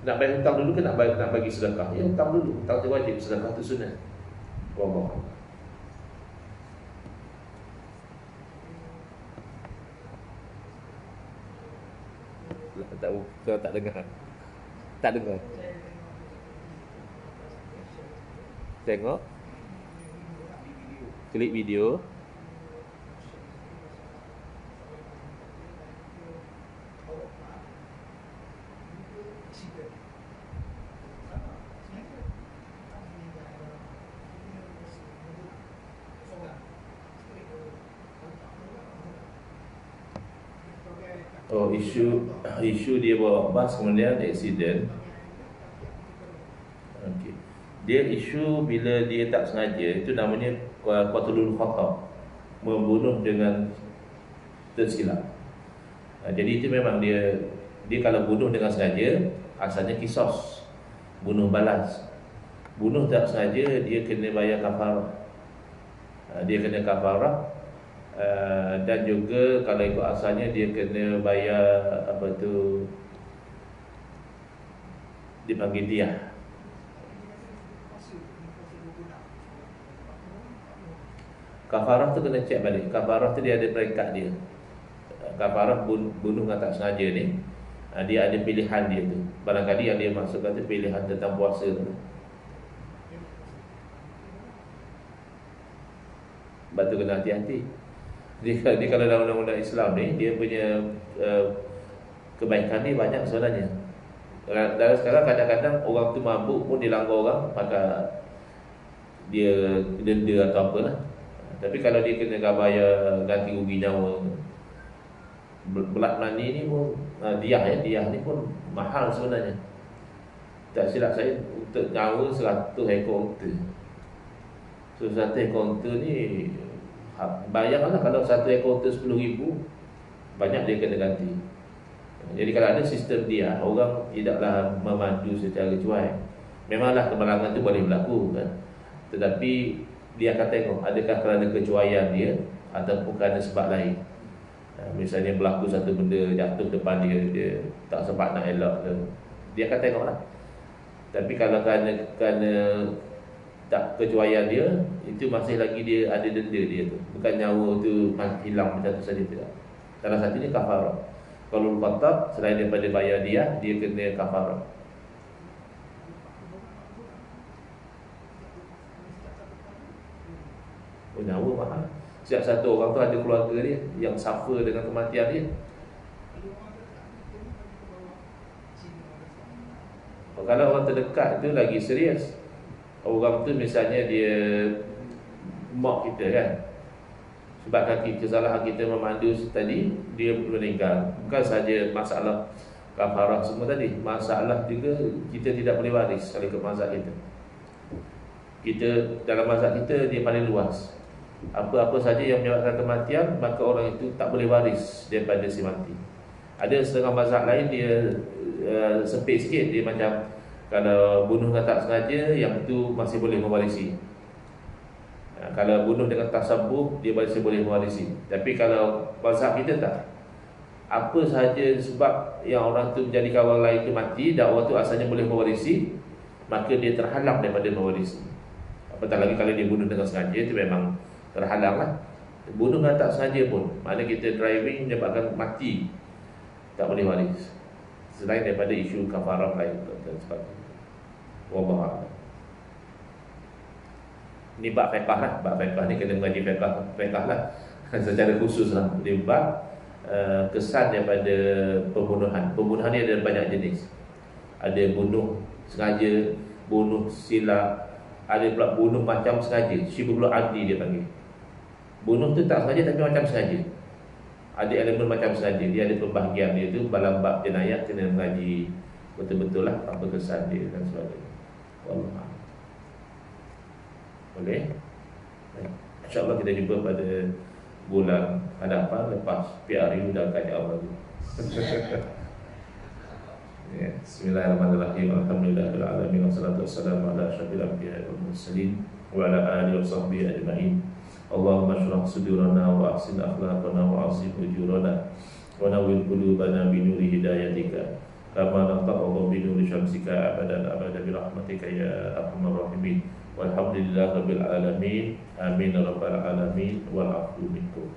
nak bayar hutang dulu ke nak bagi sedekah? Ya hutang dulu, hutang tu wajib, sedekah tu sunat. Wallah. Tak dengar. Tak dengar. Tengok. Klik video. Oh, isu dia bawa bas kemudian accident. Okey. Dia isu bila dia tak sengaja, itu namanya qatlul khata', membunuh dengan tersilap. Jadi itu memang dia kalau bunuh dengan sengaja, asalnya kisos, bunuh balas. Bunuh tak sengaja, dia kena bayar kafarah. Dia kena kafarah. Dan juga kalau ikut asalnya dia kena bayar dipanggil diah. Kafarah tu kena cek balik. Kafarah tu dia ada peringkat dia. Kafarah bunuh dengan tak sengaja ni, dia ada pilihan dia tu. Barangkali yang dia maksudkan tu pilihan tentang puasa tu. Sebab tu kena hati-hati. Dia kalau dalam undang-undang Islam ni, dia punya kebaikan ni banyak sebenarnya. Dan sekarang kadang-kadang orang tu mabuk pun dilanggar orang, maka dia denda atau apalah. Tapi kalau dia kena bayar ganti rugi nyawa, belat mani ni pun diah ni pun mahal sebenarnya. Tak silap saya, untuk nyawa 100 ekor unta. So 100 ekor unta ni, bayangkanlah kalau 1 ekor unta 10,000, banyak dia kena ganti. Jadi kalau ada sistem dia, orang tidaklah memandu secara cuai. Memanglah kemalangan tu boleh berlaku kan, tetapi dia akan tengok adakah kerana kecuaian dia ataupun kerana sebab lain. Misalnya berlaku satu benda jatuh depan dia tak sempat nak elak ke, dia akan tengoklah. Tapi kalau kerana tak kecuaian dia, itu masih lagi dia ada denda dia tu. Bukan nyawa tu hilang macam tu saja, tidak. Salah satunya kafarah. Kalau qatlul selain daripada bayar dia kena kafarah. Nyawa mahal. Setiap satu orang tu ada keluarga dia yang suffer dengan kematian dia. Kalau orang terdekat tu lagi serius. Orang tu misalnya dia mak kita kan, sebabkan kesalahan kita memandu tadi, dia meninggal. Bukan saja masalah kafarah semua tadi, masalah juga kita tidak boleh waris kalau ikut mazhab kita. Kita dalam mazhab kita dia paling luas. Apa-apa saja yang menyebabkan kematian, maka orang itu tak boleh waris daripada si mati. Ada setengah mazhab lain dia sempit sikit. Dia macam kalau bunuh dengan tak sengaja, yang itu masih boleh mewarisi. Kalau bunuh dengan tasabbuh, dia masih boleh mewarisi. Tapi kalau mazhab kita tak. Apa sahaja sebab yang orang tu menjadikan orang lain tu mati, dan orang tu asalnya boleh mewarisi, maka dia terhalang daripada mewarisi. Apatah lagi kalau dia bunuh dengan sengaja, itu memang terhalang lah. Bunuh dengan tak sengaja pun, mana kita driving menyebabkan mati, tak boleh waris. Selain daripada isu kafarah lain dan sebagainya. Wallahu a'lam. Ini bab fiqh lah. Bab fiqh ni kena mengaji fiqh lah secara khusus lah. Dia bab kesan daripada pembunuhan. Pembunuhan ni ada banyak jenis. Ada bunuh sengaja, bunuh silap, ada pula bunuh macam sengaja, syibhul adli dia panggil. Bunuh tu tak sengaja tapi macam sengaja. Ada elemen macam sengaja, dia ada pembahagian dia tu. Dalam bab jenayah kena mengaji betul-betul lah apa kesan dia dan sebagainya. Wallah. Boleh? InsyaAllah kita jumpa pada bulan hadapan lepas PRU dah kaji awal. Ya, bismillahirrahmanirrahim. Alhamdulillahirabbil wassalatu wassalamu ala asyrafil anbiya'i wal mursalin wa ala alihi wa sahbihi ajma'in. Allahumma shrah sudurana wa ahsin akhlaqana wa azim ujurana wa nawwir qulubana bi nuri hidayatika kama naqta'u bi nuri syamsika abadan bi rahmatika ya arhamar rahimin. Walhamdulillahirabbil alamin. Amin rabbal alamin wal afu minkum.